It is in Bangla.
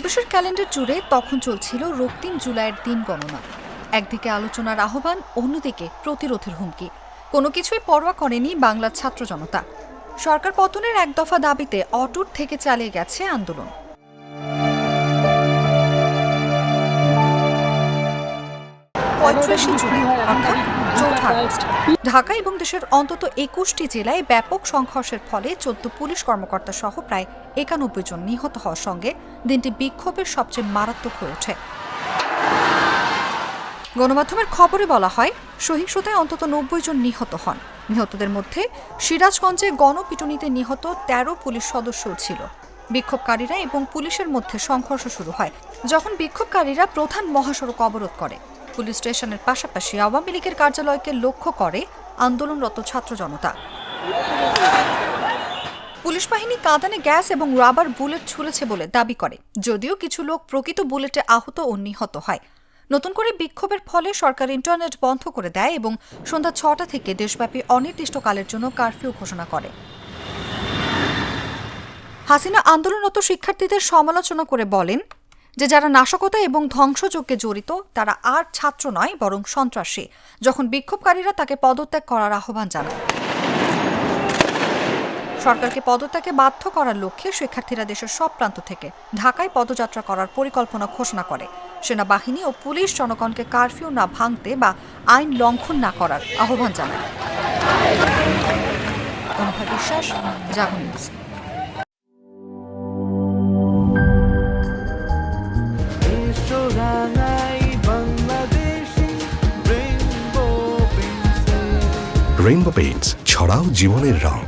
দিবসের ক্যালেন্ডার জুড়ে তখন চলছিল রক্তিম জুলাইয়ের দিন গণনা। একদিকে আলোচনার আহ্বান, অন্যদিকে প্রতিরোধের হুমকি। কোনো কিছুই পরোয়া করেনি বাংলার ছাত্র জনতা। সরকার পতনের এক দফা দাবিতে অটুট থেকে চালিয়ে গেছে আন্দোলন। ঢাকা এবং দেশের অন্তত ২১টি জেলায় ব্যাপক সংঘর্ষের ফলে ১৪ পুলিশ কর্মকর্তা সহ প্রায় ৯১ জন নিহত হওয়ার সঙ্গে দিনটি বিক্ষোভের সবচেয়ে মারাত্মক হয়ে ওঠে। গণমাধ্যমের খবরে বলা হয়, সহিংসতায় অন্তত ৯০ জন নিহত হন। নিহতদের মধ্যে সিরাজগঞ্জে গণপিটুনিতে নিহত ১৩ পুলিশ সদস্যও ছিল। বিক্ষোভকারীরা এবং পুলিশের মধ্যে সংঘর্ষ শুরু হয় যখন বিক্ষোভকারীরা প্রধান মহাসড়ক অবরোধ করে। পুলিশ স্টেশনের পাশাপাশি আওয়ামী লীগের কার্যালয়কে লক্ষ্য করে আন্দোলনরত ছাত্র জনতা। পুলিশ বাহিনী কাঁদানে গ্যাস এবং রাবার বুলেট ছুড়েছে বলে দাবি করে, যদিও কিছু লোক প্রকৃত বুলেটে আহত ও নিহত হয়। নতুন করে বিক্ষোভের ফলে সরকার ইন্টারনেট বন্ধ করে দেয় এবং সন্ধ্যা ৬টা থেকে দেশব্যাপী অনির্দিষ্টকালের জন্য কারফিউ ঘোষণা করে। হাসিনা আন্দোলনরত শিক্ষার্থীদের সমালোচনা করে বলেন যে যারা নাশকতা এবং ধ্বংসযজ্ঞে জড়িত তারা আর ছাত্র নয়, বরং সন্ত্রাসী। যখন বিক্ষোভকারীরা তাকে পদত্যাগ করার আহ্বান জানায়, সরকারকে পদত্যাগে বাধ্য করার লক্ষ্যে শিক্ষার্থীরা দেশের সব প্রান্ত থেকে ঢাকায় পদযাত্রা করার পরিকল্পনা ঘোষণা করে। সেনাবাহিনী ও পুলিশ জনগণকে কারফিউ না ভাঙতে বা আইন লঙ্ঘন না করার আহ্বান জানায়। অনুভা বিশ্বাস, জাগো নিউজ। রেইনবো পেইন্টস, ছড়াও জীবনের রং।